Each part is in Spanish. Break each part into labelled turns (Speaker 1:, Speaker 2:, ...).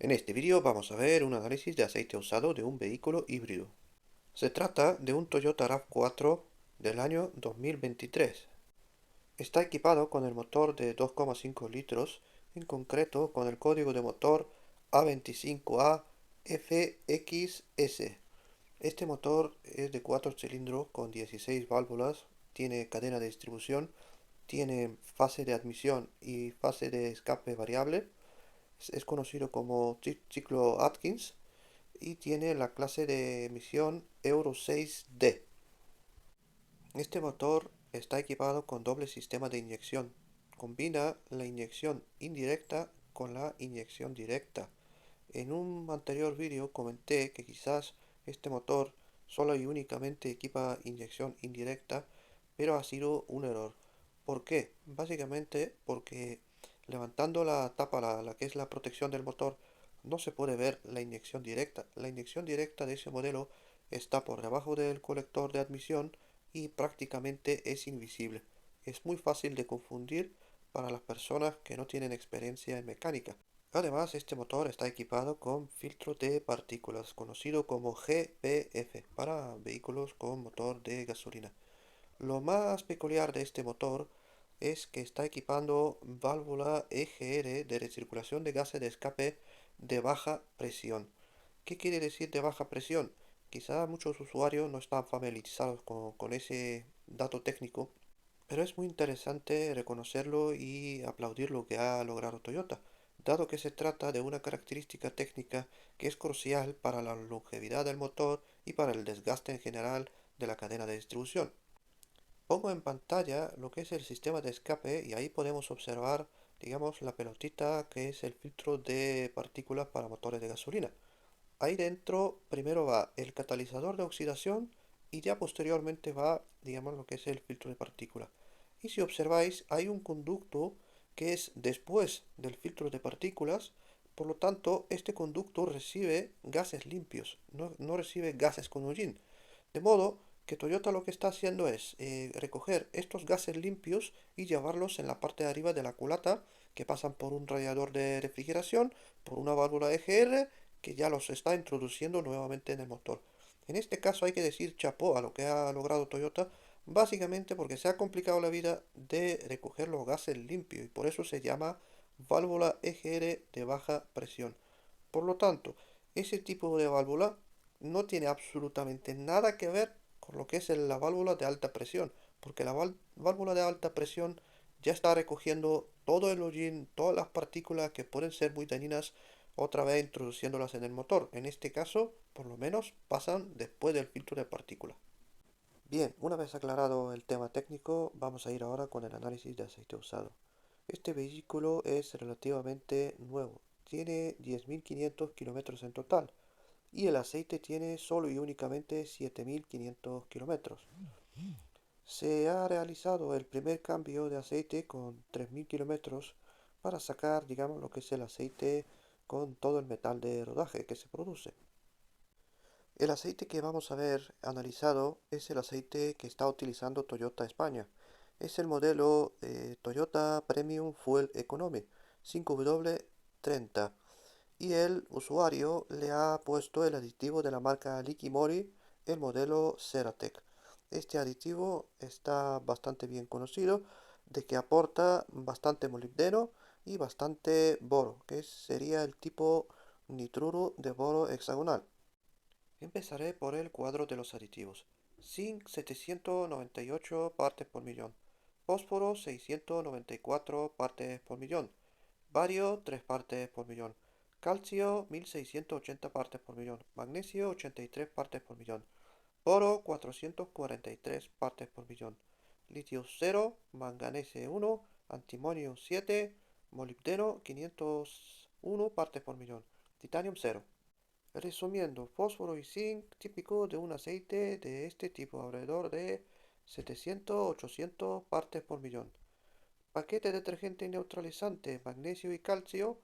Speaker 1: En este vídeo vamos a ver un análisis de aceite usado de un vehículo híbrido. Se trata de un Toyota RAV4 del año 2023. Está equipado con el motor de 2,5 litros, en concreto con el código de motor A25A FXS. Este motor es de 4 cilindros con 16 válvulas, tiene cadena de distribución, tiene fase de admisión y fase de escape variable. Es conocido como ciclo Atkins y tiene la clase de emisión Euro 6D. Este motor está equipado con doble sistema de inyección. Combina la inyección indirecta con la inyección directa. En un anterior vídeo comenté que quizás este motor solo y únicamente equipa inyección indirecta, pero ha sido un error. ¿Por qué? Básicamente porque levantando la tapa, la que es la protección del motor, no se puede ver la inyección directa. La inyección directa de ese modelo está por debajo del colector de admisión y prácticamente es invisible. Es muy fácil de confundir para las personas que no tienen experiencia en mecánica. Además, este motor está equipado con filtro de partículas, conocido como GPF, para vehículos con motor de gasolina. Lo más peculiar de este motor es que está equipando válvula EGR de recirculación de gases de escape de baja presión. ¿Qué quiere decir de baja presión? Quizá muchos usuarios no están familiarizados con ese dato técnico, pero es muy interesante reconocerlo y aplaudir lo que ha logrado Toyota, dado que se trata de una característica técnica que es crucial para la longevidad del motor y para el desgaste en general de la cadena de distribución. Pongo en pantalla lo que es el sistema de escape y ahí podemos observar, digamos, la pelotita que es el filtro de partículas para motores de gasolina. Ahí dentro primero va el catalizador de oxidación y ya posteriormente va, digamos, lo que es el filtro de partículas. Y si observáis, hay un conducto que es después del filtro de partículas, por lo tanto, este conducto recibe gases limpios, no recibe gases con hollín. De modo que Toyota lo que está haciendo es recoger estos gases limpios y llevarlos en la parte de arriba de la culata, que pasan por un radiador de refrigeración, por una válvula EGR, que ya los está introduciendo nuevamente en el motor. En este caso hay que decir chapó a lo que ha logrado Toyota, básicamente porque se ha complicado la vida de recoger los gases limpios y por eso se llama válvula EGR de baja presión. Por lo tanto, ese tipo de válvula no tiene absolutamente nada que ver con lo que es la válvula de alta presión, porque la válvula de alta presión ya está recogiendo todo el hollín, todas las partículas que pueden ser muy dañinas, otra vez introduciéndolas en el motor. En este caso, por lo menos, pasan después del filtro de partículas. Bien, una vez aclarado el tema técnico, vamos a ir ahora con el análisis de aceite usado. Este vehículo es relativamente nuevo, tiene 10.500 kilómetros en total y el aceite tiene solo y únicamente 7.500 kilómetros. Se ha realizado el primer cambio de aceite con 3.000 kilómetros para sacar, digamos, lo que es el aceite con todo el metal de rodaje que se produce. El aceite que vamos a ver analizado es el aceite que está utilizando Toyota España. Es el modelo Toyota Premium Fuel Economy 5W30 y el usuario le ha puesto el aditivo de la marca Liqui Mori, el modelo Ceratec. Este aditivo está bastante bien conocido, de que aporta bastante molibdeno y bastante boro, que sería el tipo nitruro de boro hexagonal. Empezaré por el cuadro de los aditivos. Zinc 798 partes por millón. Fósforo 694 partes por millón. Bario 3 partes por millón. Calcio 1680 partes por millón. Magnesio 83 partes por millón. Boro 443 partes por millón. Litio 0, manganese 1, antimonio 7, molibdeno 501 partes por millón. Titanium 0. Resumiendo, fósforo y zinc típico de un aceite de este tipo, alrededor de 700-800 partes por millón. Paquete detergente neutralizante, magnesio y calcio,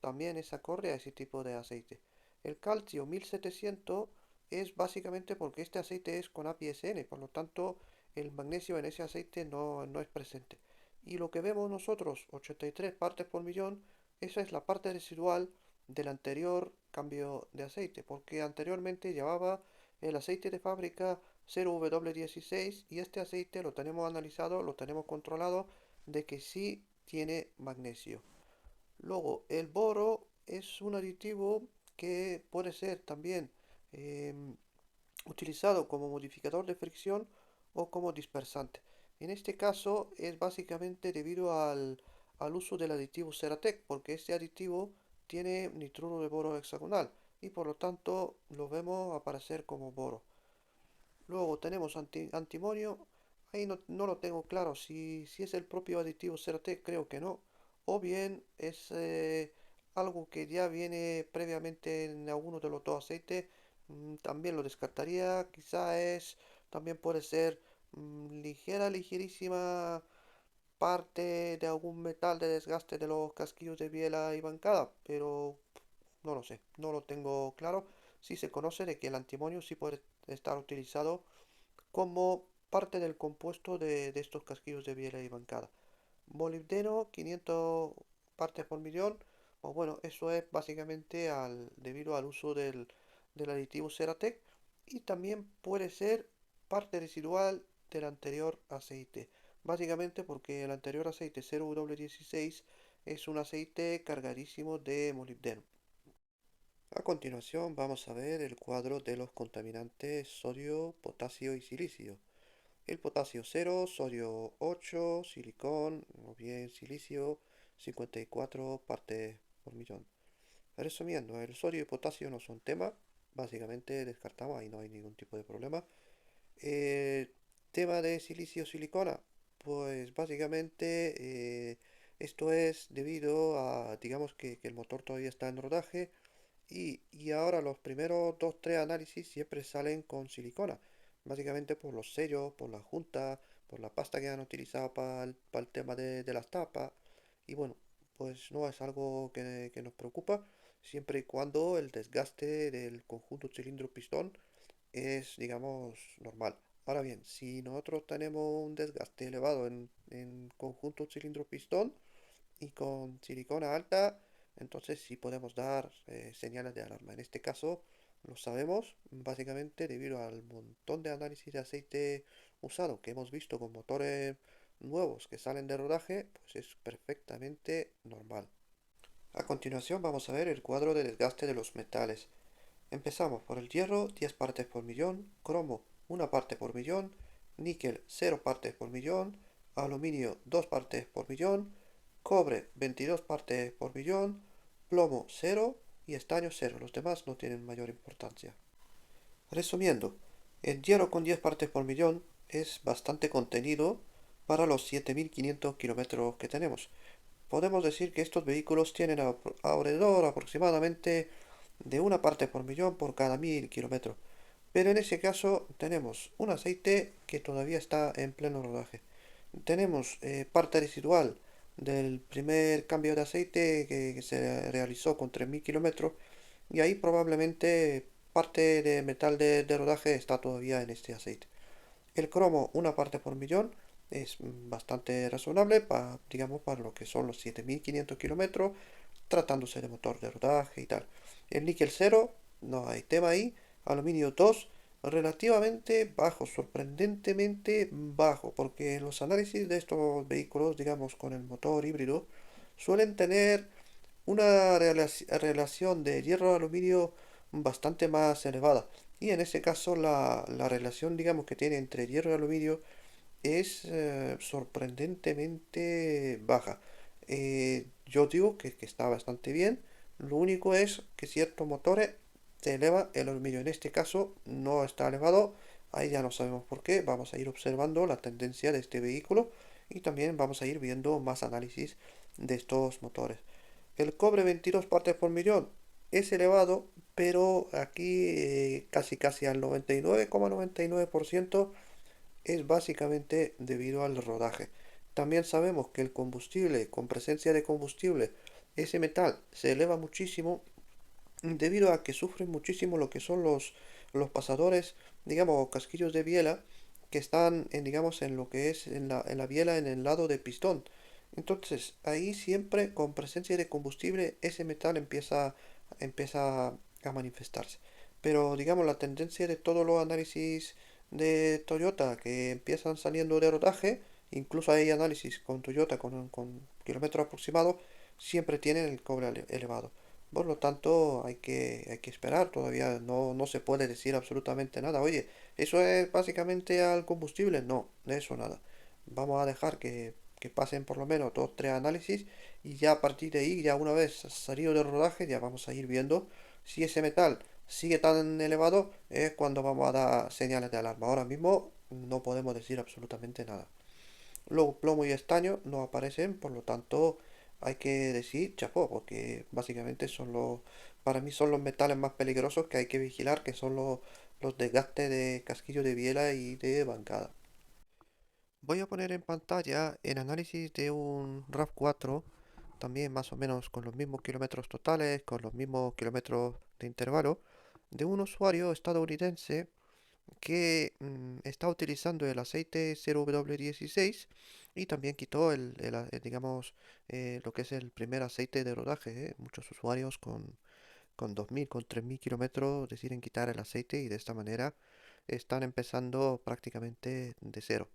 Speaker 1: también es acorde a ese tipo de aceite. El calcio 1700 es básicamente porque este aceite es con APSN, por lo tanto el magnesio en ese aceite no es presente. Y lo que vemos nosotros, 83 partes por millón, esa es la parte residual del anterior cambio de aceite, porque anteriormente llevaba el aceite de fábrica 0W16 y este aceite lo tenemos analizado, lo tenemos controlado de que sí tiene magnesio. Luego, el boro es un aditivo que puede ser también em, utilizado como modificador de fricción o como dispersante. En este caso es básicamente debido al uso del aditivo Ceratec, porque este aditivo tiene nitruro de boro hexagonal y por lo tanto lo vemos aparecer como boro. Luego tenemos antimonio. Ahí no lo tengo claro. Si es el propio aditivo CRT, creo que no. O bien es algo que ya viene previamente en alguno de los dos aceites. También lo descartaría. También puede ser ligerísima parte de algún metal de desgaste de los casquillos de biela y bancada. Pero no lo sé. No lo tengo claro. Sí se conoce de que el antimonio sí puede estar utilizado como parte del compuesto de estos casquillos de biela y bancada. Molibdeno, 500 partes por millón. O bueno, eso es básicamente debido al uso del aditivo Ceratec. Y también puede ser parte residual del anterior aceite. Básicamente porque el anterior aceite 0W16 es un aceite cargadísimo de molibdeno. A continuación vamos a ver el cuadro de los contaminantes sodio, potasio y silicio. El potasio 0, sodio 8, silicón o bien silicio 54 partes por millón. Resumiendo, el sodio y potasio no son tema, básicamente descartamos, ahí no hay ningún tipo de problema. Eh, Tema de silicio silicona, pues básicamente esto es debido a, digamos que el motor todavía está en rodaje y ahora los primeros dos, tres análisis siempre salen con silicona. Básicamente por los sellos, por la junta, por la pasta que han utilizado para el tema de las tapas. Y bueno, pues no es algo que nos preocupa, siempre y cuando el desgaste del conjunto cilindro-pistón es, digamos, normal. Ahora bien, si nosotros tenemos un desgaste elevado en conjunto cilindro-pistón, y con silicona alta, entonces sí podemos dar señales de alarma. En este caso lo sabemos básicamente debido al montón de análisis de aceite usado que hemos visto con motores nuevos que salen de rodaje, pues es perfectamente normal. A continuación vamos a ver el cuadro de desgaste de los metales. Empezamos por el hierro, 10 partes por millón, cromo, 1 parte por millón, níquel, 0 partes por millón, aluminio, 2 partes por millón, cobre, 22 partes por millón, plomo, 0 y estaño, 0. Los demás no tienen mayor importancia. Resumiendo, el hierro con 10 partes por millón es bastante contenido para los 7500 kilómetros que tenemos. Podemos decir que estos vehículos tienen alrededor aproximadamente de 1 parte por millón por cada 1000 kilómetros. Pero en ese caso tenemos un aceite que todavía está en pleno rodaje. Tenemos parte residual del primer cambio de aceite que se realizó con 3000 kilómetros y ahí probablemente parte de metal de rodaje está todavía en este aceite. El cromo, 1 parte por millón, es bastante razonable para, digamos, para lo que son los 7500 kilómetros, tratándose de motor de rodaje y tal. El níquel 0, no hay tema ahí. Aluminio 2, relativamente bajo, sorprendentemente bajo, porque los análisis de estos vehículos, digamos, con el motor híbrido, suelen tener una relación de hierro-aluminio bastante más elevada. Y en este caso la relación, digamos, que tiene entre hierro y aluminio es sorprendentemente baja. Yo digo que está bastante bien. Lo único es que ciertos motores se eleva el aluminio. En este caso no está elevado. Ahí ya no sabemos por qué. Vamos a ir observando la tendencia de este vehículo y también vamos a ir viendo más análisis de estos motores. El cobre 22 partes por millón es elevado, pero aquí casi al 99,99% es básicamente debido al rodaje. También sabemos que el combustible, con presencia de combustible, ese metal se eleva muchísimo debido a que sufren muchísimo lo que son los pasadores, digamos, casquillos de biela que están en, digamos, en lo que es en la biela en el lado de pistón. Entonces, ahí siempre con presencia de combustible ese metal empieza empieza a manifestarse. Pero digamos, la tendencia de todos los análisis de Toyota que empiezan saliendo de rodaje, incluso hay análisis con Toyota con kilómetros aproximados, siempre tienen el cobre elevado. Por lo tanto, hay que esperar, todavía no se puede decir absolutamente nada. Oye, ¿eso es básicamente al combustible? No, de eso nada. Vamos a dejar que pasen por lo menos dos, tres análisis y ya a partir de ahí, ya una vez salido del rodaje, ya vamos a ir viendo si ese metal sigue tan elevado, es cuando vamos a dar señales de alarma. Ahora mismo no podemos decir absolutamente nada. Luego plomo y estaño no aparecen, por lo tanto hay que decir chapó, porque básicamente para mí son los metales más peligrosos que hay que vigilar, que son los desgastes de casquillo de biela y de bancada. Voy a poner en pantalla el análisis de un RAV4, también más o menos con los mismos kilómetros totales, con los mismos kilómetros de intervalo, de un usuario estadounidense que está utilizando el aceite 0W16 y también quitó digamos, lo que es el primer aceite de rodaje. Muchos usuarios con 2000, con 3000 kilómetros deciden quitar el aceite y de esta manera están empezando prácticamente de cero.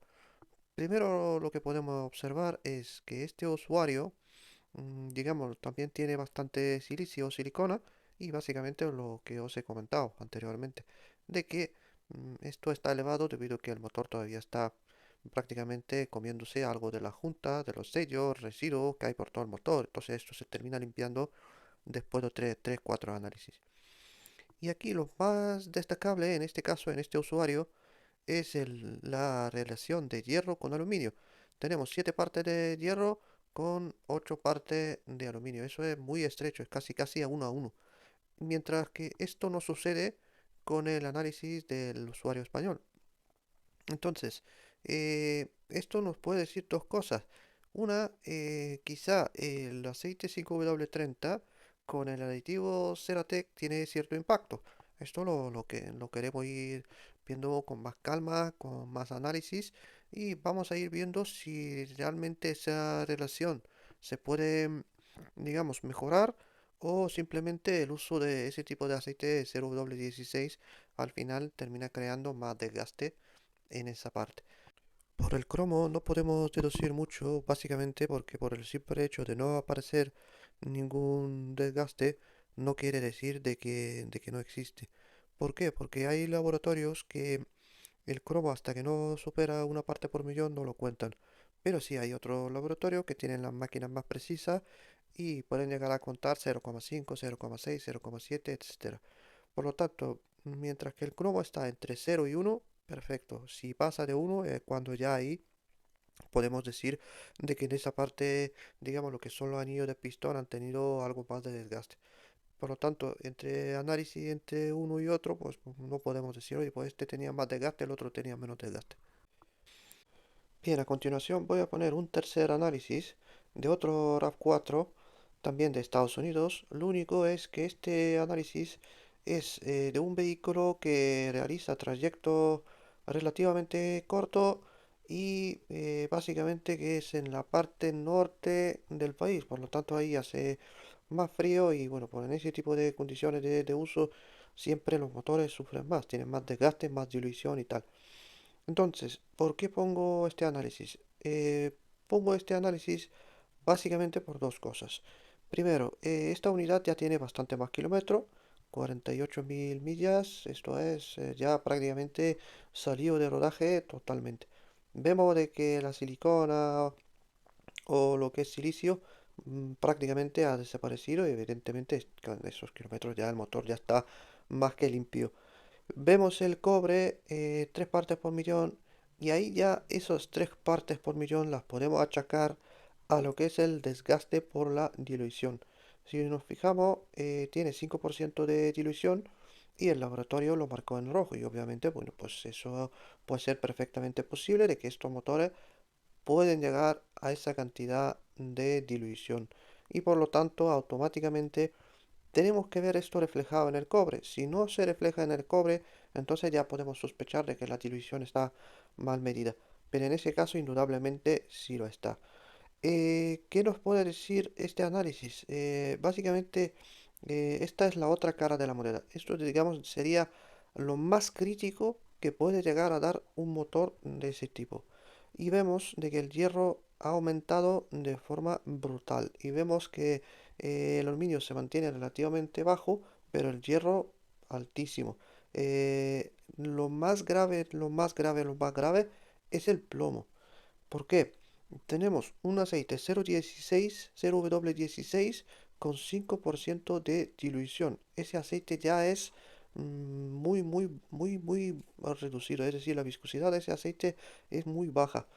Speaker 1: Primero lo que podemos observar es que este usuario, digamos, también tiene bastante silicio o silicona y básicamente lo que os he comentado anteriormente, de que esto está elevado debido a que el motor todavía está prácticamente comiéndose algo de la junta, de los sellos, residuos que hay por todo el motor. Entonces esto se termina limpiando después de 3 4 análisis. Y aquí lo más destacable en este caso, en este usuario, es la relación de hierro con aluminio. Tenemos 7 partes de hierro con 8 partes de aluminio. Eso es muy estrecho, es casi casi a uno a uno. Mientras que esto no sucede con el análisis del usuario español. Entonces, esto nos puede decir dos cosas. Una, quizá el aceite 5W30 con el aditivo Ceratec tiene cierto impacto. Esto lo queremos ir viendo con más calma, con más análisis y vamos a ir viendo si realmente esa relación se puede, digamos, mejorar o simplemente el uso de ese tipo de aceite 0W16 al final termina creando más desgaste en esa parte. Por el cromo no podemos deducir mucho, básicamente porque por el simple hecho de no aparecer ningún desgaste, no quiere decir de que no existe. ¿Por qué? Porque hay laboratorios que el cromo hasta que no supera una parte por millón no lo cuentan. Pero sí hay otros laboratorios que tienen las máquinas más precisas y pueden llegar a contar 0,5, 0,6, 0,7, etcétera. Por lo tanto, mientras que el cromo está entre 0 y 1, perfecto. Si pasa de 1, cuando ya ahí podemos decir de que en esa parte, digamos, lo que son los anillos de pistón han tenido algo más de desgaste. Por lo tanto, entre análisis entre uno y otro, pues no podemos decir, oye, pues este tenía más desgaste, el otro tenía menos desgaste. Bien, a continuación voy a poner un tercer análisis de otro RAV4, también de Estados Unidos. Lo único es que este análisis es de un vehículo que realiza trayecto relativamente corto y básicamente que es en la parte norte del país. Por lo tanto, ahí hace más frío y bueno, pues en ese tipo de condiciones de uso siempre los motores sufren más, tienen más desgaste, más dilución y tal. Entonces, ¿por qué pongo este análisis? Pongo este análisis básicamente por dos cosas. Primero, esta unidad ya tiene bastante más kilómetros, 48.000 millas, esto es ya prácticamente salido de rodaje totalmente. Vemos de que la silicona o lo que es silicio prácticamente ha desaparecido y evidentemente con esos kilómetros ya el motor ya está más que limpio. Vemos el cobre, 3 partes por millón, y ahí ya esas 3 partes por millón las podemos achacar a lo que es el desgaste por la dilución. Si nos fijamos, tiene 5% de dilución y el laboratorio lo marcó en rojo. Y obviamente, bueno, pues eso puede ser perfectamente posible de que estos motores pueden llegar a esa cantidad de dilución. Y por lo tanto, automáticamente tenemos que ver esto reflejado en el cobre. Si no se refleja en el cobre, entonces ya podemos sospechar de que la dilución está mal medida. Pero en ese caso, indudablemente, sí lo está. ¿Qué nos puede decir este análisis? Básicamente, esta es la otra cara de la moneda. Esto, digamos, sería lo más crítico que puede llegar a dar un motor de ese tipo. Y vemos de que el hierro ha aumentado de forma brutal. Y vemos que el aluminio se mantiene relativamente bajo, pero el hierro altísimo. Lo más grave, lo más grave, lo más grave es el plomo. ¿Por qué? Tenemos un aceite 0,16, 0W16 con 5% de dilución. Ese aceite ya es muy reducido, es decir, la viscosidad de ese aceite es muy baja.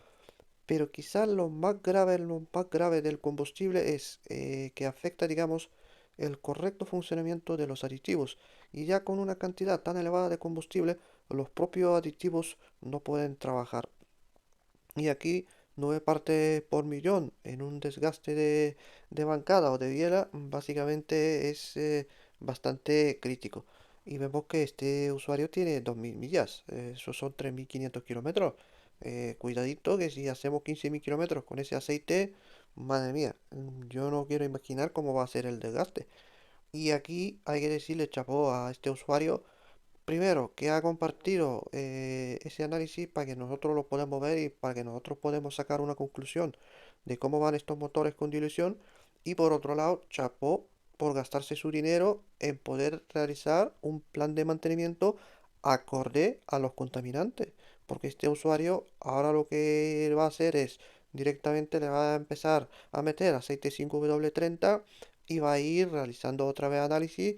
Speaker 1: Pero quizá lo más grave del combustible es que afecta, digamos, el correcto funcionamiento de los aditivos. Y ya con una cantidad tan elevada de combustible, los propios aditivos no pueden trabajar. Y aquí 9 partes por millón en un desgaste de bancada o de biela, básicamente es bastante crítico. Y vemos que este usuario tiene 2000 millas, esos son 3500 kilómetros. Cuidadito que si hacemos 15.000 kilómetros con ese aceite, madre mía, yo no quiero imaginar cómo va a ser el desgaste. Y aquí hay que decirle chapó a este usuario. Primero, que ha compartido ese análisis para que nosotros lo podamos ver y para que nosotros podamos sacar una conclusión de cómo van estos motores con dilución. Y por otro lado, chapó por gastarse su dinero en poder realizar un plan de mantenimiento acorde a los contaminantes. Porque este usuario ahora lo que va a hacer es directamente le va a empezar a meter aceite 5W30 y va a ir realizando otra vez análisis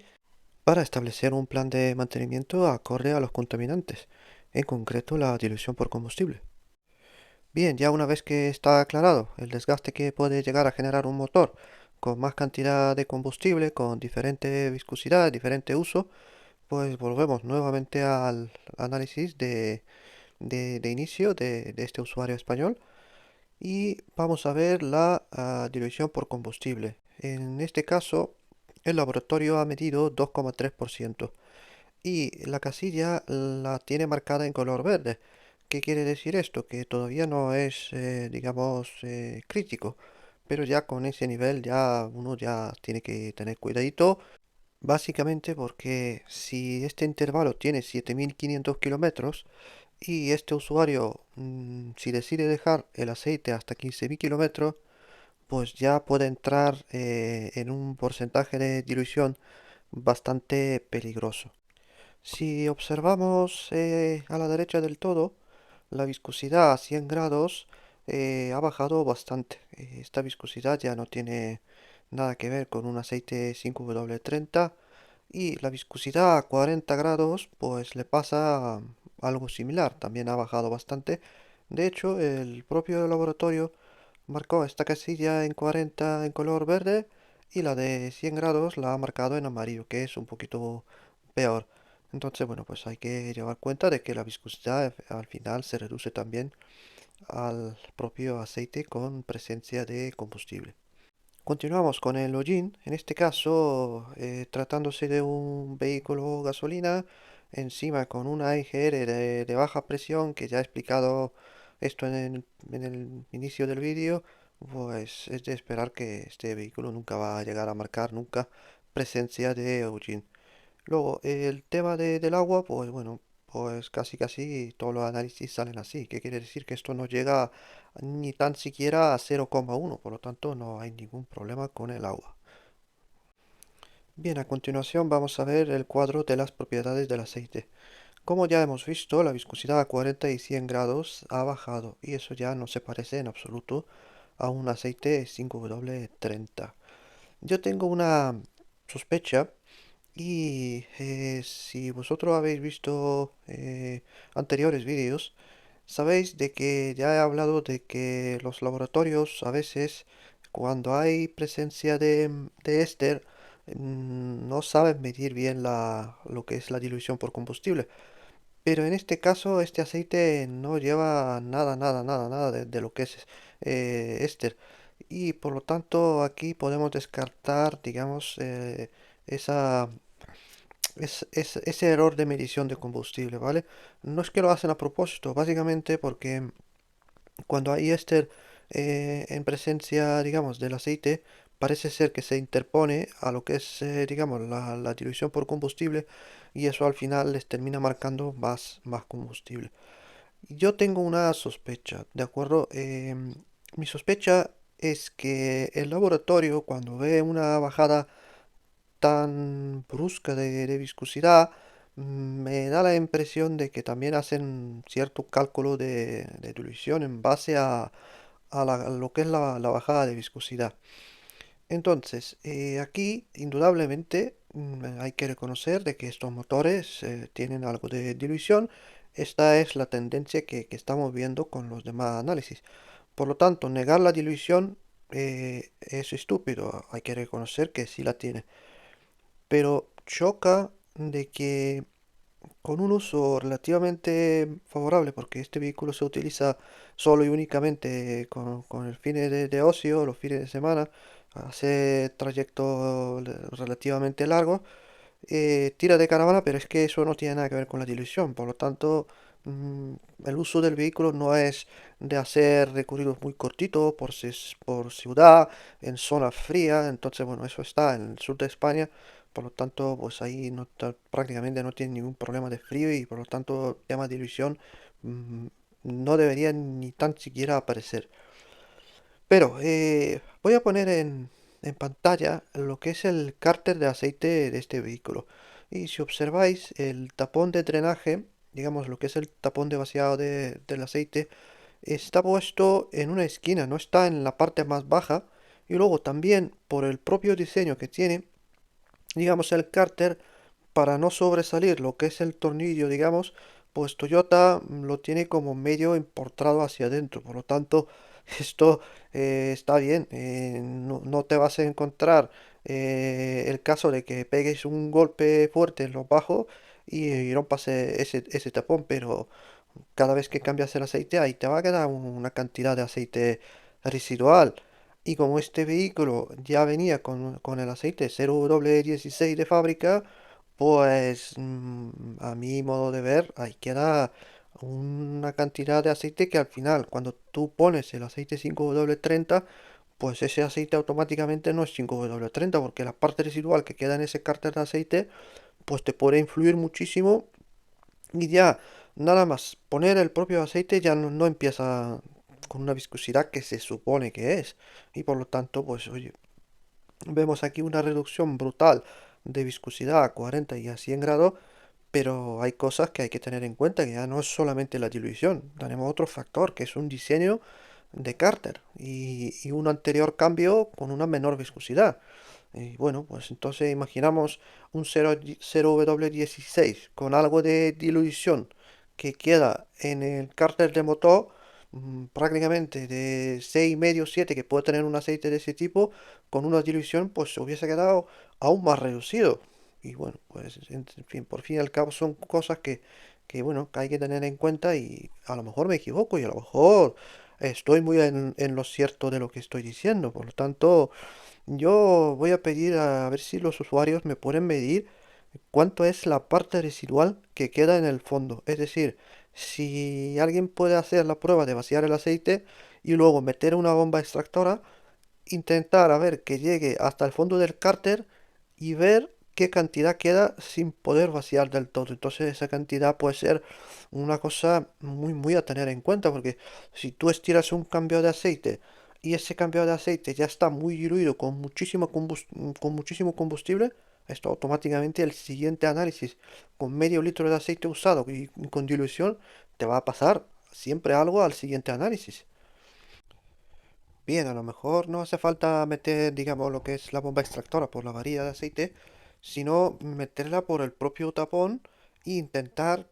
Speaker 1: para establecer un plan de mantenimiento acorde a los contaminantes, en concreto la dilución por combustible. Bien, ya una vez que está aclarado el desgaste que puede llegar a generar un motor con más cantidad de combustible, con diferente viscosidad, diferente uso, pues volvemos nuevamente al análisis de inicio de este usuario español y vamos a ver la dilución por combustible. En este caso, el laboratorio ha medido 2,3% y la casilla la tiene marcada en color verde. ¿Qué quiere decir esto? Que todavía no es, digamos, crítico, pero ya con ese nivel ya uno ya tiene que tener cuidadito, básicamente porque si este intervalo tiene 7500 kilómetros y este usuario, si decide dejar el aceite hasta 15.000 kilómetros, pues ya puede entrar en un porcentaje de dilución bastante peligroso. Si observamos a la derecha del todo, la viscosidad a 100 grados ha bajado bastante. Esta viscosidad ya no tiene nada que ver con un aceite 5W30 y la viscosidad a 40 grados pues le pasa algo similar, también ha bajado bastante. De hecho, el propio laboratorio marcó esta casilla en 40 en color verde y la de 100 grados la ha marcado en amarillo, que es un poquito peor. Entonces, bueno, pues hay que llevar cuenta de que la viscosidad al final se reduce también al propio aceite con presencia de combustible. Continuamos con el hollín, en este caso tratándose de un vehículo gasolina, encima con una IGR de baja presión, que ya he explicado esto en el inicio del vídeo, pues es de esperar que este vehículo nunca va a llegar a marcar nunca presencia de hollín. Luego, el tema del agua, pues bueno, pues casi todos los análisis salen así. ¿Qué quiere decir? Que esto no llega ni tan siquiera a 0,1, por lo tanto no hay ningún problema con el agua. Bien, a continuación vamos a ver el cuadro de las propiedades del aceite. Como ya hemos visto, la viscosidad a 40 y 100 grados ha bajado y eso ya no se parece en absoluto a un aceite 5W30. Yo tengo una sospecha. Y si vosotros habéis visto anteriores vídeos, sabéis de que ya he hablado de que los laboratorios a veces, cuando hay presencia de éster, no saben medir bien lo que es la dilución por combustible. Pero en este caso, este aceite no lleva nada de lo que es éster. Y por lo tanto, aquí podemos descartar, digamos, esa ese error de medición de combustible, ¿vale? No es que lo hacen a propósito, básicamente porque cuando hay éster en presencia, digamos, del aceite, parece ser que se interpone a lo que es, digamos, la dilución por combustible y eso al final les termina marcando más combustible. Yo tengo una sospecha, ¿de acuerdo? Mi sospecha es que el laboratorio cuando ve una bajada tan brusca de viscosidad, me da la impresión de que también hacen cierto cálculo de dilución en base a lo que es la bajada de viscosidad. Entonces, aquí indudablemente hay que reconocer de que estos motores tienen algo de dilución. Esta es la tendencia que estamos viendo con los demás análisis. Por lo tanto, negar la dilución es estúpido. Hay que reconocer que sí la tiene. Pero choca de que con un uso relativamente favorable, porque este vehículo se utiliza solo y únicamente con el fin de ocio, los fines de semana, hace trayectos relativamente largos, tira de caravana, pero es que eso no tiene nada que ver con la dilución, por lo tanto, mm, el uso del vehículo no es de hacer recorridos muy cortitos por ciudad, en zona fría, entonces, bueno, eso está en el sur de España, por lo tanto, pues ahí prácticamente no tiene ningún problema de frío y por lo tanto, tema de dilución, mm, no debería ni tan siquiera aparecer. Pero voy a poner en pantalla lo que es el cárter de aceite de este vehículo. Y si observáis el tapón de drenaje, digamos lo que es el tapón de vaciado del aceite, está puesto en una esquina, no está en la parte más baja. Y luego también por el propio diseño que tiene, digamos el cárter, para no sobresalir lo que es el tornillo, digamos, pues Toyota lo tiene como medio empotrado hacia adentro. Por lo tanto, esto está bien. No te vas a encontrar el caso de que pegues un golpe fuerte en los bajos y rompas ese tapón, pero cada vez que cambias el aceite ahí te va a quedar una cantidad de aceite residual. Y como este vehículo ya venía con el aceite 0W16 de fábrica, pues a mi modo de ver, ahí queda una cantidad de aceite que al final, cuando tú pones el aceite 5W30, pues ese aceite automáticamente no es 5W30, porque la parte residual que queda en ese cárter de aceite, pues te puede influir muchísimo y ya nada más poner el propio aceite ya no empieza con una viscosidad que se supone que es. Y por lo tanto, pues oye, vemos aquí una reducción brutal de viscosidad a 40 y a 100 grados, pero hay cosas que hay que tener en cuenta, que ya no es solamente la dilución, tenemos otro factor, que es un diseño de cárter y un anterior cambio con una menor viscosidad. Y bueno, pues entonces imaginamos un 0W16 con algo de dilución que queda en el cárter de motor, prácticamente de 6,5 7 que puede tener un aceite de ese tipo, con una dilución pues se hubiese quedado aún más reducido. Y bueno, pues en fin, por fin y al cabo son cosas bueno, que hay que tener en cuenta y a lo mejor me equivoco y a lo mejor estoy muy en lo cierto de lo que estoy diciendo. Por lo tanto, yo voy a pedir a ver si los usuarios me pueden medir cuánto es la parte residual que queda en el fondo. Es decir, si alguien puede hacer la prueba de vaciar el aceite y luego meter una bomba extractora, intentar a ver que llegue hasta el fondo del cárter y ver qué cantidad queda sin poder vaciar del todo. Entonces esa cantidad puede ser una cosa muy a tener en cuenta porque si tú estiras un cambio de aceite y ese cambio de aceite ya está muy diluido con muchísimo combustible, esto automáticamente el siguiente análisis con medio litro de aceite usado y con dilución te va a pasar siempre algo al siguiente análisis. Bien, a lo mejor no hace falta meter, digamos, lo que es la bomba extractora por la varilla de aceite, sino meterla por el propio tapón e intentar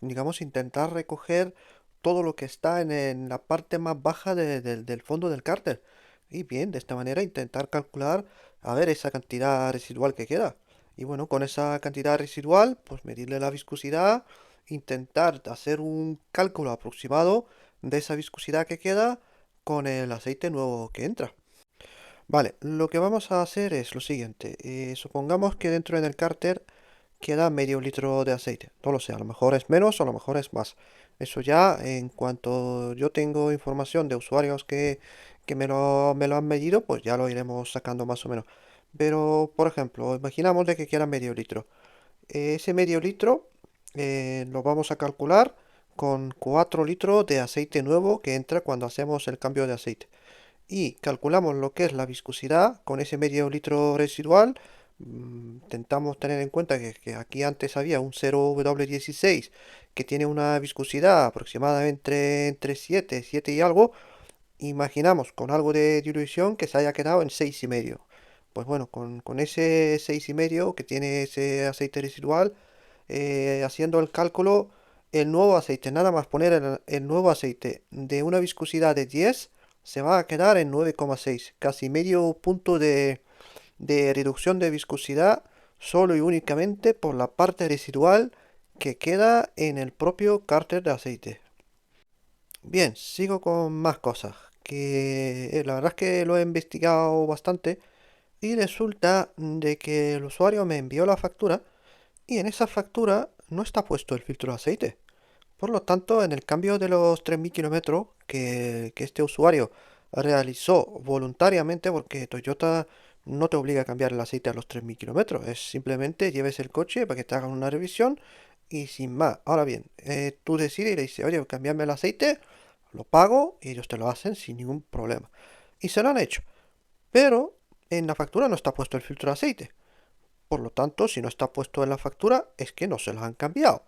Speaker 1: digamos, intentar recoger todo lo que está en la parte más baja del fondo del cárter. Y bien, de esta manera intentar calcular, a ver, esa cantidad residual que queda. Y bueno, con esa cantidad residual, pues medirle la viscosidad, intentar hacer un cálculo aproximado de esa viscosidad que queda con el aceite nuevo que entra. Vale, lo que vamos a hacer es lo siguiente. Supongamos que dentro del cárter queda medio litro de aceite. No lo sé, a lo mejor es menos o a lo mejor es más. Eso ya en cuanto yo tengo información de usuarios que me lo han medido, pues ya lo iremos sacando más o menos. Pero, por ejemplo, imaginamos de que quieran medio litro. Ese medio litro lo vamos a calcular con 4 litros de aceite nuevo que entra cuando hacemos el cambio de aceite. Y calculamos lo que es la viscosidad con ese medio litro residual. Intentamos tener en cuenta que aquí antes había un 0W16 que tiene una viscosidad aproximadamente entre 7 y algo. Imaginamos con algo de dilución que se haya quedado en 6,5. Pues bueno, con ese 6,5 que tiene ese aceite residual, haciendo el cálculo, el nuevo aceite, nada más poner el nuevo aceite de una viscosidad de 10, se va a quedar en 9,6, casi medio punto de reducción de viscosidad solo y únicamente por la parte residual que queda en el propio cárter de aceite. Bien, sigo con más cosas, que la verdad es que lo he investigado bastante y resulta de que el usuario me envió la factura y en esa factura no está puesto el filtro de aceite. Por lo tanto, en el cambio de los 3.000 kilómetros que este usuario realizó voluntariamente, porque Toyota no te obliga a cambiar el aceite a los 3.000 kilómetros, es simplemente lleves el coche para que te hagan una revisión y sin más. Ahora bien, tú decides y le dices, oye, cambiarme el aceite, lo pago y ellos te lo hacen sin ningún problema. Y se lo han hecho. Pero en la factura no está puesto el filtro de aceite. Por lo tanto, si no está puesto en la factura, es que no se lo han cambiado.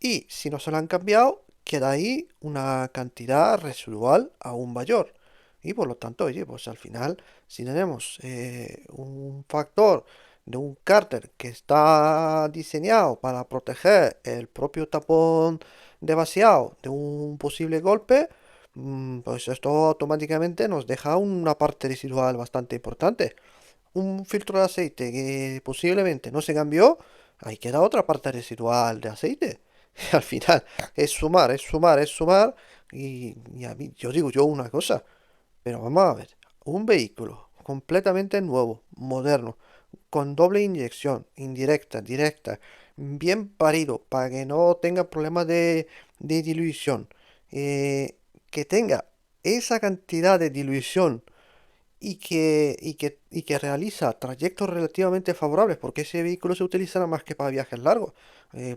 Speaker 1: Y si no se lo han cambiado, queda ahí una cantidad residual aún mayor. Y por lo tanto, oye, pues al final, si tenemos un factor de un cárter que está diseñado para proteger el propio tapón de vaciado de un posible golpe, pues esto automáticamente nos deja una parte residual bastante importante. Un filtro de aceite que posiblemente no se cambió, ahí queda otra parte residual de aceite. Al final es sumar, es sumar, es sumar. Y a mí, yo digo yo una cosa, pero vamos a ver, un vehículo completamente nuevo, moderno, con doble inyección, indirecta, directa, bien parido, para que no tenga problemas de dilución, que tenga esa cantidad de dilución y que realiza trayectos relativamente favorables, porque ese vehículo se utiliza nada más que para viajes largos,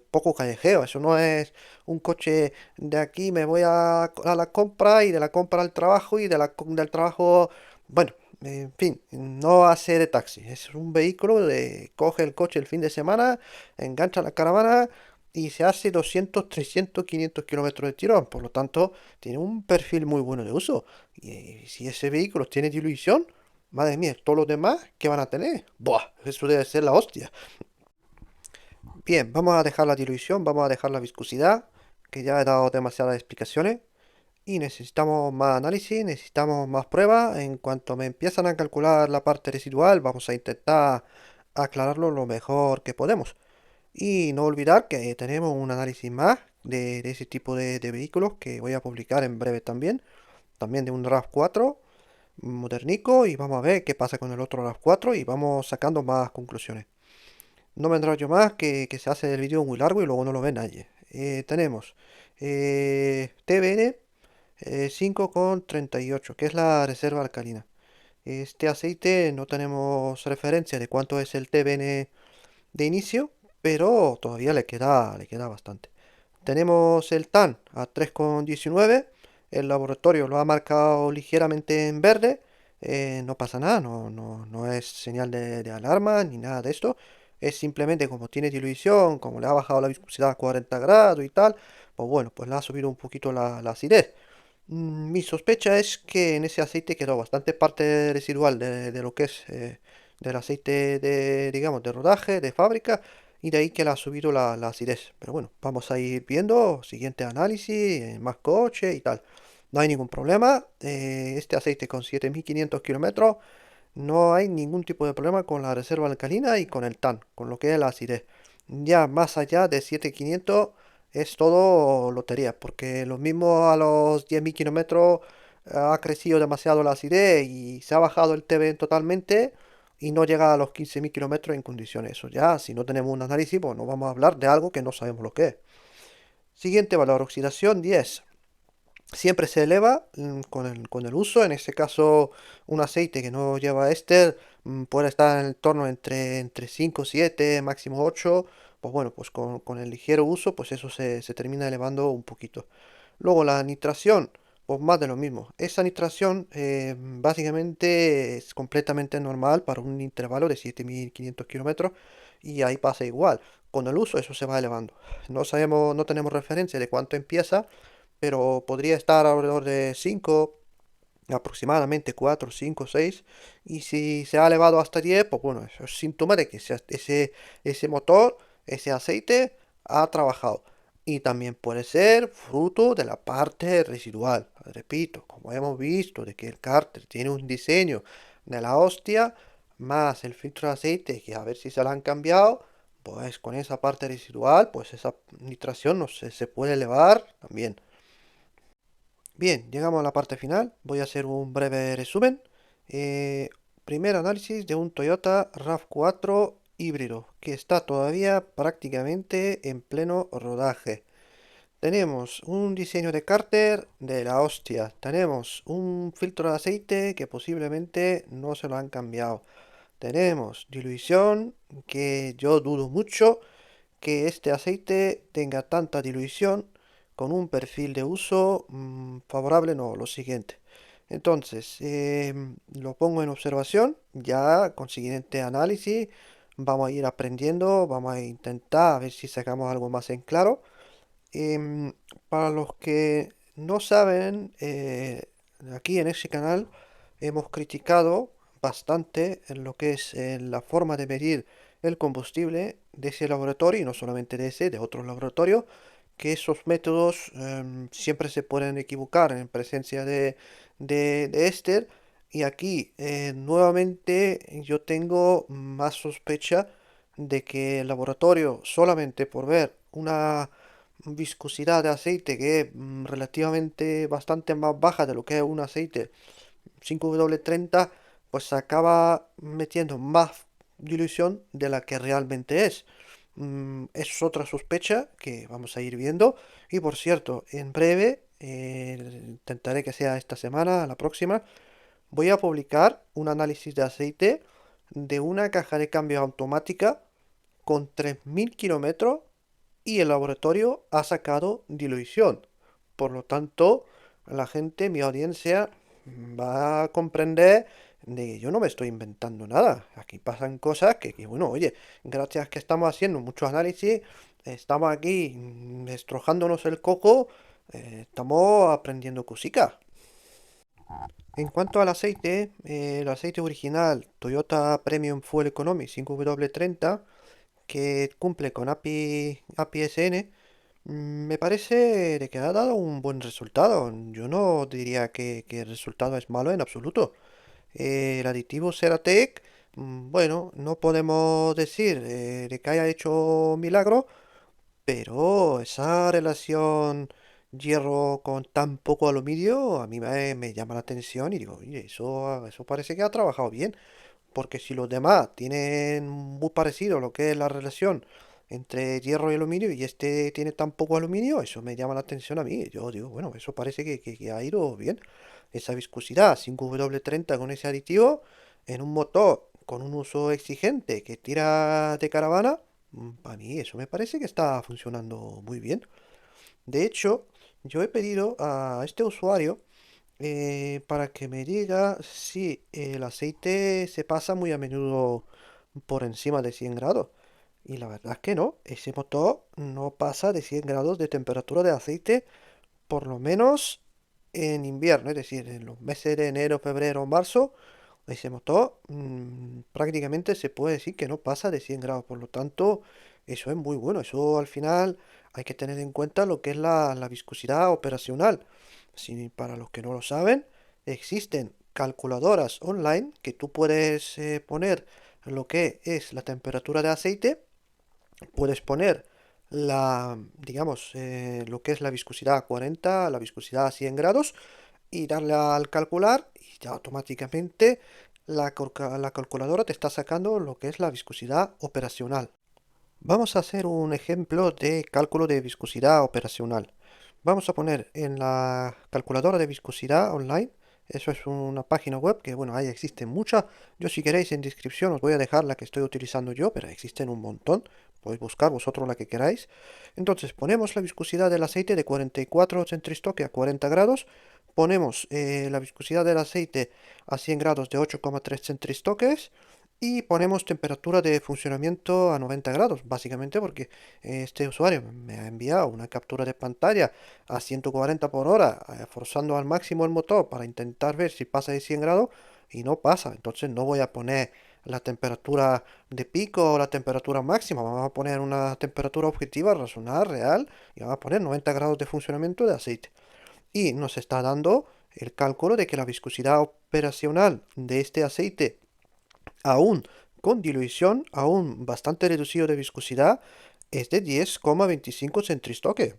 Speaker 1: poco callejeo, eso no es un coche de aquí me voy a la compra y de la compra al trabajo y del trabajo, bueno, en fin, no hace de taxi, es un vehículo de coge el coche el fin de semana, engancha la caravana y se hace 200 300 500 kilómetros de tirón, por lo tanto tiene un perfil muy bueno de uso. Y si ese vehículo tiene dilución, madre mía, todos los demás, ¿qué van a tener? Buah, eso debe ser la hostia. Bien, vamos a dejar la dilución, vamos a dejar la viscosidad, que ya he dado demasiadas explicaciones. Y necesitamos más análisis, necesitamos más pruebas. En cuanto me empiezan a calcular la parte residual, vamos a intentar aclararlo lo mejor que podemos. Y no olvidar que tenemos un análisis más de ese tipo de vehículos que voy a publicar en breve también. También de un RAV4 modernico y vamos a ver qué pasa con el otro RAV4 y vamos sacando más conclusiones. No vendrá yo más que se hace el vídeo muy largo y luego no lo ve nadie. Tenemos TBN 5,38, que es la reserva alcalina. Este aceite no tenemos referencia de cuánto es el TBN de inicio, pero todavía le queda bastante. Tenemos el TAN a 3,19. El laboratorio lo ha marcado ligeramente en verde. No pasa nada, no es señal de alarma ni nada de esto. Es simplemente como tiene dilución, como le ha bajado la viscosidad a 40 grados y tal, pues bueno, pues le ha subido un poquito la acidez. Mi sospecha es que en ese aceite quedó bastante parte residual de lo que es del aceite de, digamos, de rodaje, de fábrica, y de ahí que le ha subido la acidez. Pero bueno, vamos a ir viendo, siguiente análisis, más coche y tal. No hay ningún problema. Este aceite con 7.500 kilómetros, no hay ningún tipo de problema con la reserva alcalina y con el TAN, con lo que es la acidez. Ya más allá de 7.500 es todo lotería, porque lo mismo a los 10.000 kilómetros ha crecido demasiado la acidez y se ha bajado el TBN totalmente y no llega a los 15.000 kilómetros en condiciones. Eso ya, si no tenemos un análisis, pues no vamos a hablar de algo que no sabemos lo que es. Siguiente valor, oxidación 10. siempre se eleva con el uso. En este caso, un aceite que no lleva éster puede estar en el torno entre 5 7 máximo 8. Pues bueno, pues con el ligero uso, pues eso se termina elevando un poquito. Luego la nitración, pues más de lo mismo. Esa nitración básicamente es completamente normal para un intervalo de 7500 kilómetros y ahí pasa igual. Con el uso eso se va elevando. No sabemos, no tenemos referencia de cuánto empieza, pero podría estar alrededor de 5 aproximadamente 4 5 6 y si se ha elevado hasta 10 pues bueno, eso es síntoma de que ese motor, ese aceite ha trabajado. Y también puede ser fruto de la parte residual. Repito, como hemos visto, de que el cárter tiene un diseño de la hostia, más el filtro de aceite, que a ver si se lo han cambiado, pues con esa parte residual, pues esa nitración no se puede elevar también. Bien, llegamos a la parte final. Voy a hacer un breve resumen. Eh, Primer análisis de un Toyota RAV4 híbrido que está todavía prácticamente en pleno rodaje. Tenemos un diseño de cárter de la hostia. Tenemos un filtro de aceite que posiblemente no se lo han cambiado. Tenemos dilución que yo dudo mucho que este aceite tenga tanta dilución con un perfil de uso favorable, no, lo siguiente. Entonces, lo pongo en observación, ya con siguiente análisis vamos a ir aprendiendo, vamos a intentar a ver si sacamos algo más en claro. Em, para los que no saben, aquí en este canal hemos criticado bastante en lo que es la forma de medir el combustible de ese laboratorio, y no solamente de ese, de otros laboratorios, que esos métodos siempre se pueden equivocar en presencia de éster. Y aquí nuevamente yo tengo más sospecha de que el laboratorio, solamente por ver una viscosidad de aceite que es relativamente bastante más baja de lo que es un aceite 5W30, pues se acaba metiendo más dilución de la que realmente es. Es otra sospecha que vamos a ir viendo. Y por cierto, en breve, intentaré que sea esta semana, la próxima, voy a publicar un análisis de aceite de una caja de cambio automática con 3000 kilómetros y el laboratorio ha sacado dilución. Por lo tanto, la gente, mi audiencia, va a comprender de que yo no me estoy inventando nada. Aquí pasan cosas bueno, oye, gracias que estamos haciendo muchos análisis, estamos aquí estrojándonos el coco, estamos aprendiendo cositas. En cuanto al aceite, el aceite original Toyota Premium Fuel Economy 5W30, que cumple con API SN, me parece de que ha dado un buen resultado. Yo no diría que el resultado es malo en absoluto. El aditivo Ceratec, bueno, no podemos decir de que haya hecho milagro, pero esa relación hierro con tan poco aluminio a mí me llama la atención y digo, oye, eso parece que ha trabajado bien. Porque si los demás tienen muy parecido lo que es la relación entre hierro y aluminio y este tiene tan poco aluminio, eso me llama la atención a mí. Yo digo, bueno, eso parece que ha ido bien. Esa viscosidad 5W30 con ese aditivo en un motor con un uso exigente que tira de caravana, para mí eso me parece que está funcionando muy bien. De hecho, yo he pedido a este usuario para que me diga si el aceite se pasa muy a menudo por encima de 100 grados. Y la verdad es que no, ese motor no pasa de 100 grados de temperatura de aceite, por lo menos en invierno, es decir, en los meses de enero, febrero, marzo, ese motor prácticamente se puede decir que no pasa de 100 grados. Por lo tanto, eso es muy bueno. Eso al final hay que tener en cuenta lo que es la viscosidad operacional. Si para los que no lo saben, existen calculadoras online que tú puedes poner lo que es la temperatura de aceite, puedes poner digamos, lo que es la viscosidad a 40, la viscosidad a 100 grados y darle al calcular y ya automáticamente la calculadora te está sacando lo que es la viscosidad operacional. Vamos a hacer un ejemplo de cálculo de viscosidad operacional. vamos a poner en la calculadora de viscosidad online. Eso es una página web que, bueno, ahí existen muchas. Yo si queréis en descripción os voy a dejar la que estoy utilizando yo, pero existen un montón. Podéis buscar vosotros la que queráis. Entonces ponemos la viscosidad del aceite de 44 centristoque a 40 grados. Ponemos la viscosidad del aceite a 100 grados de 8,3 centristoques. Y ponemos temperatura de funcionamiento a 90 grados, básicamente porque este usuario me ha enviado una captura de pantalla a 140 por hora, forzando al máximo el motor para intentar ver si pasa de 100 grados y no pasa. Entonces no voy a poner la temperatura de pico o la temperatura máxima, vamos a poner una temperatura objetiva, razonable, real, y vamos a poner 90 grados de funcionamiento de aceite. Y nos está dando el cálculo de que la viscosidad operacional de este aceite, aún con dilución, aún bastante reducido de viscosidad, es de 10,25 centristoque.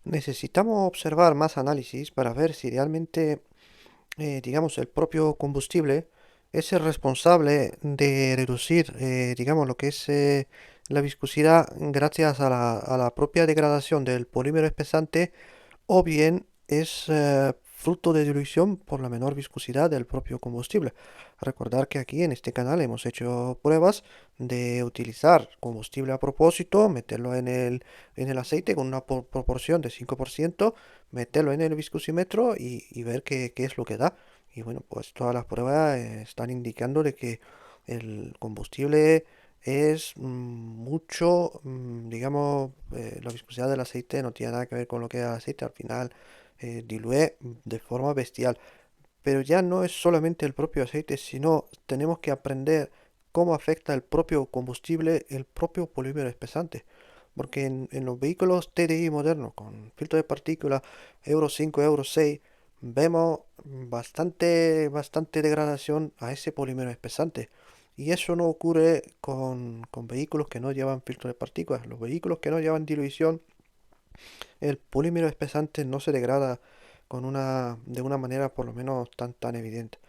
Speaker 1: Necesitamos observar más análisis para ver si realmente, digamos, el propio combustible es el responsable de reducir, digamos, lo que es la viscosidad gracias a la propia degradación del polímero espesante, o bien es fruto de dilución por la menor viscosidad del propio combustible. Recordar que aquí en este canal hemos hecho pruebas de utilizar combustible a propósito, meterlo en el aceite con una proporción de 5%, meterlo en el viscosímetro y ver qué es lo que da. Y bueno, pues todas las pruebas están indicando de que el combustible es mucho, digamos, la viscosidad del aceite no tiene nada que ver con lo que es el aceite, al final diluye de forma bestial. Pero ya no es solamente el propio aceite, sino tenemos que aprender cómo afecta el propio combustible, el propio polímero espesante. Porque en los vehículos TDI modernos, con filtro de partículas Euro 5, Euro 6, vemos bastante degradación a ese polímero espesante. Y eso no ocurre con vehículos que no llevan filtro de partículas. Los vehículos que no llevan dilución, el polímero espesante no se degrada de una manera por lo menos tan evidente.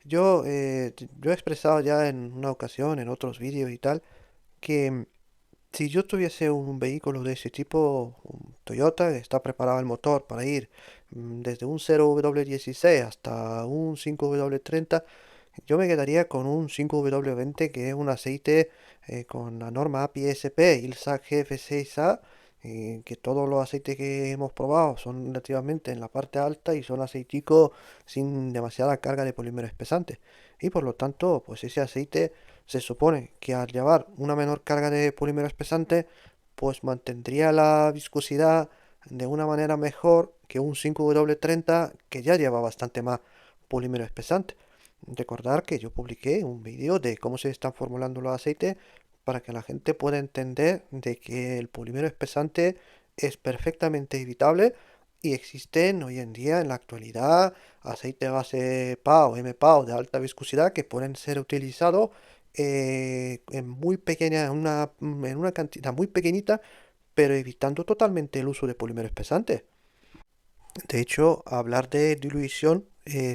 Speaker 1: Yo he expresado ya en una ocasión, en otros vídeos y tal, que si yo tuviese un vehículo de ese tipo, un Toyota, que está preparado el motor para ir desde un 0W16 hasta un 5W30, yo me quedaría con un 5W20, que es un aceite con la norma API-SP ILSA GF6A, que todos los aceites que hemos probado son relativamente en la parte alta y son aceiticos sin demasiada carga de polímero espesante. Y por lo tanto, pues ese aceite se supone que al llevar una menor carga de polímero espesante, pues mantendría la viscosidad de una manera mejor que un 5W30 que ya lleva bastante más polímero espesante. Recordar que yo publiqué un vídeo de cómo se están formulando los aceites para que la gente pueda entender de que el polímero espesante es perfectamente evitable y existen hoy en día en la actualidad aceite base PA o MPA o de alta viscosidad que pueden ser utilizados en muy pequeña, en una cantidad muy pequeñita, pero evitando totalmente el uso de polímero espesante. De hecho, hablar de diluición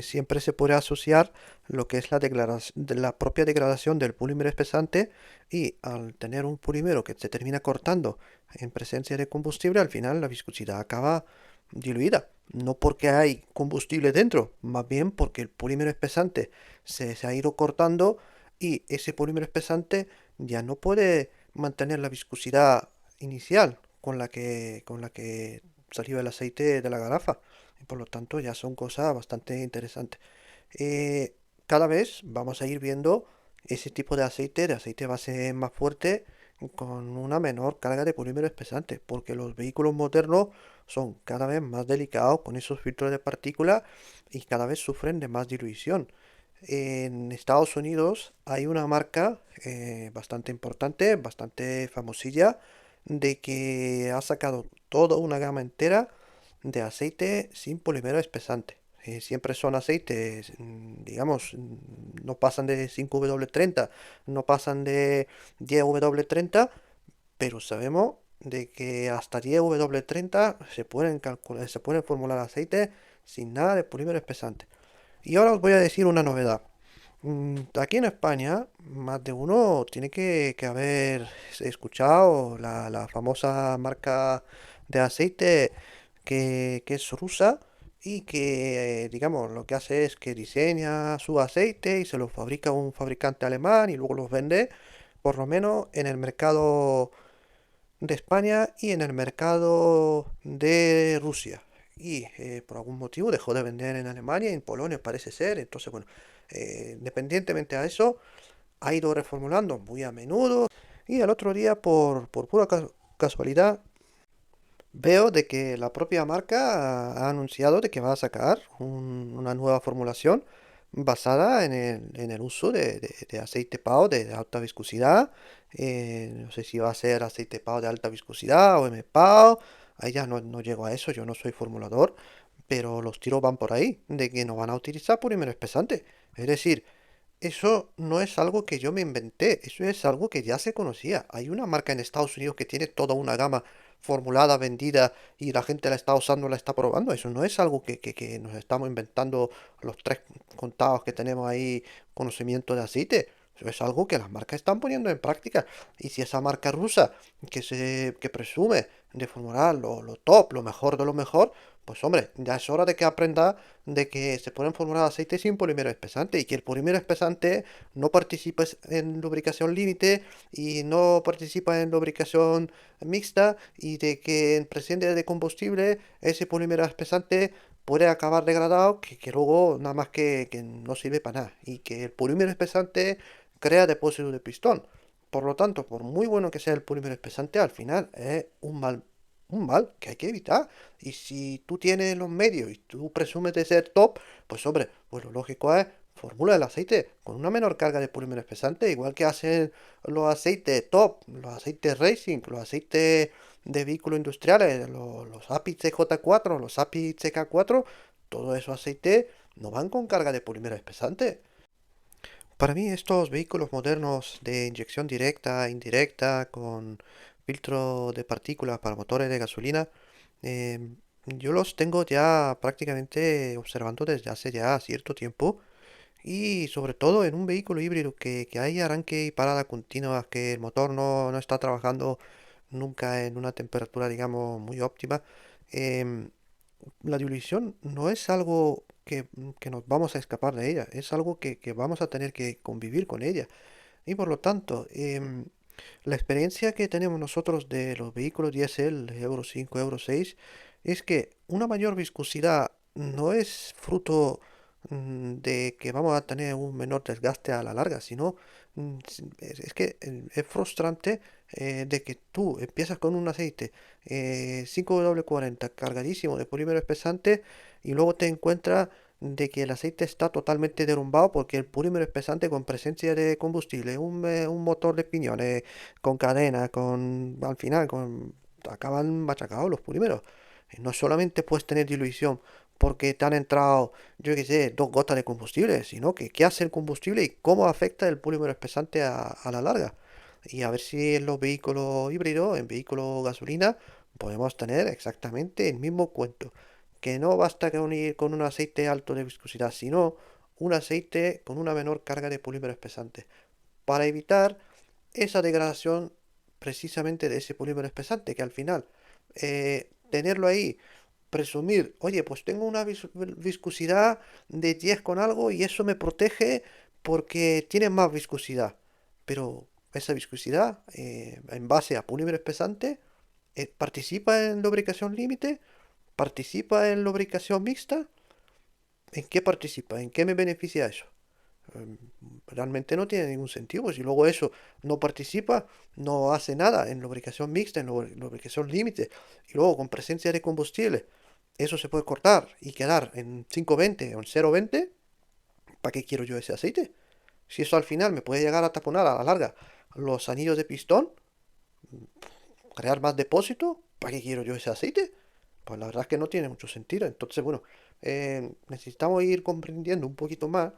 Speaker 1: siempre se puede asociar lo que es de la propia degradación del polímero espesante, y al tener un polímero que se termina cortando en presencia de combustible, al final la viscosidad acaba diluida. No porque hay combustible dentro, más bien porque el polímero espesante se ha ido cortando y ese polímero espesante ya no puede mantener la viscosidad inicial con la que salió el aceite de la garrafa. Y por lo tanto ya son cosas bastante interesantes. Eh, Cada vez vamos a ir viendo ese tipo de aceite base más fuerte, con una menor carga de polímero espesante, porque los vehículos modernos son cada vez más delicados con esos filtros de partículas y cada vez sufren de más dilución. En Estados Unidos hay una marca bastante importante, bastante famosilla, de que ha sacado toda una gama entera de aceite sin polímero espesante. Siempre son aceites, digamos, no pasan de 5W30, no pasan de 10W30, pero sabemos de que hasta 10W30 se pueden calcular, se pueden formular aceites sin nada de polímero espesante. Y ahora os voy a decir una novedad. Aquí en España, más de uno tiene que haber escuchado la famosa marca de aceite que es rusa y que, digamos, lo que hace es que diseña su aceite y se lo fabrica un fabricante alemán y luego los vende, por lo menos en el mercado de España y en el mercado de Rusia. Y por algún motivo dejó de vender en Alemania y en Polonia parece ser. Entonces, bueno, independientemente a eso, ha ido reformulando muy a menudo. Y el otro día, por pura casualidad, veo de que la propia marca ha anunciado de que va a sacar una nueva formulación basada en el uso de aceite PAO de alta viscosidad. No sé si va a ser aceite PAO de alta viscosidad o MPAO. Ahí ya no llego a eso, yo no soy formulador, pero los tiros van por ahí, de que no van a utilizar polímero espesante. Es decir, eso no es algo que yo me inventé, eso es algo que ya se conocía. Hay una marca en Estados Unidos que tiene toda una gama formulada, vendida y la gente la está usando, la está probando. Eso no es algo que nos estamos inventando los tres contados que tenemos ahí conocimiento de aceite. Eso es algo que las marcas están poniendo en práctica. Y si esa marca rusa que presume de formular lo top, lo mejor de lo mejor, pues hombre, ya es hora de que aprenda de que se pueden formular aceites sin polímero espesante y que el polímero espesante no participa en lubricación límite y no participa en lubricación mixta y de que en presencia de combustible ese polímero espesante puede acabar degradado que luego nada más que no sirve para nada y que el polímero espesante crea depósito de pistón. Por lo tanto, por muy bueno que sea el polímero espesante, al final es un mal que hay que evitar. Y si tú tienes los medios y tú presumes de ser top, pues hombre, pues lo lógico es formula el aceite con una menor carga de polímero espesante, igual que hacen los aceites top, los aceites racing, los aceites de vehículos industriales, los API CJ4, los API CK4, todos esos aceites no van con carga de polímero espesante. Para mí estos vehículos modernos de inyección directa, indirecta, con filtro de partículas para motores de gasolina, yo los tengo ya prácticamente observando desde hace ya cierto tiempo y sobre todo en un vehículo híbrido que hay arranque y parada continua, que el motor no está trabajando nunca en una temperatura, digamos, muy óptima. em, la dilución no es algo que nos vamos a escapar de ella, es algo que vamos a tener que convivir con ella. Y por lo tanto, la experiencia que tenemos nosotros de los vehículos diésel Euro 5, Euro 6, es que una mayor viscosidad no es fruto de que vamos a tener un menor desgaste a la larga, sino es que es frustrante de que tú empiezas con un aceite 5W40 cargadísimo de polímero espesante y luego te encuentras de que el aceite está totalmente derrumbado porque el polímero espesante con presencia de combustible, un motor de piñones, con cadena, al final, acaban machacados los polímeros. No solamente puedes tener dilución porque te han entrado, yo qué sé, dos gotas de combustible, sino que qué hace el combustible y cómo afecta el polímero espesante a la larga. Y a ver si en los vehículos híbridos, en vehículos gasolina, podemos tener exactamente el mismo cuento. Que no basta con ir con un aceite alto de viscosidad, sino un aceite con una menor carga de polímero espesante. Para evitar esa degradación precisamente de ese polímero espesante, que al final tenerlo ahí, presumir, oye, pues tengo una viscosidad de 10 con algo y eso me protege porque tiene más viscosidad. Pero esa viscosidad, en base a polímero espesante, participa en lubricación límite, participa en lubricación mixta. ¿En qué participa? ¿En qué me beneficia eso? Em, Realmente no tiene ningún sentido, pues si luego eso no participa, no hace nada en lubricación mixta, en lubricación límite, y luego con presencia de combustible, eso se puede cortar y quedar en 520 o en 0,20, ¿para qué quiero yo ese aceite? Si eso al final me puede llegar a taponar a la larga los anillos de pistón, crear más depósito, ¿para qué quiero yo ese aceite? Pues la verdad es que no tiene mucho sentido. Entonces, bueno, necesitamos ir comprendiendo un poquito más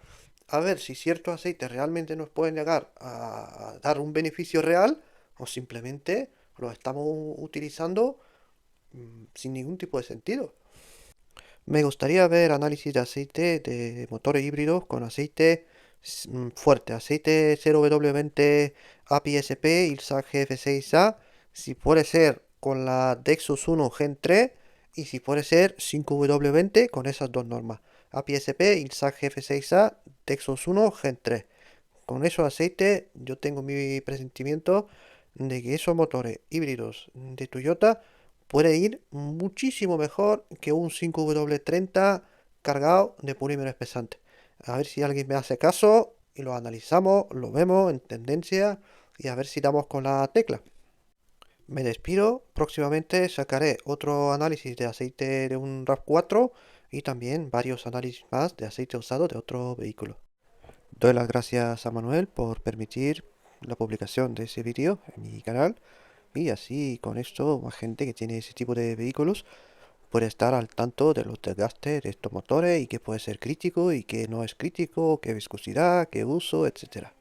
Speaker 1: a ver si ciertos aceites realmente nos pueden llegar a dar un beneficio real o simplemente los estamos utilizando sin ningún tipo de sentido. Me gustaría ver análisis de aceite de motores híbridos con aceite fuerte, aceite 0W20 API-SP, ILSA GF6A, si puede ser con la Dexus 1 Gen 3 y si puede ser 5W20 con esas dos normas. API-SP, ILSAC GF6A, Texos 1, Gen 3. Con esos aceites yo tengo mi presentimiento de que esos motores híbridos de Toyota puede ir muchísimo mejor que un 5W30 cargado de polímero espesante. A ver si alguien me hace caso y lo analizamos, lo vemos en tendencia y a ver si damos con la tecla. Me despido, próximamente sacaré otro análisis de aceite de un RAV4 y también varios análisis más de aceite usado de otro vehículo. Doy las gracias a Manuel por permitir la publicación de ese vídeo en mi canal y así con esto más gente que tiene ese tipo de vehículos puede estar al tanto de los desgastes de estos motores y qué puede ser crítico y qué no es crítico, qué viscosidad, qué uso, etcétera.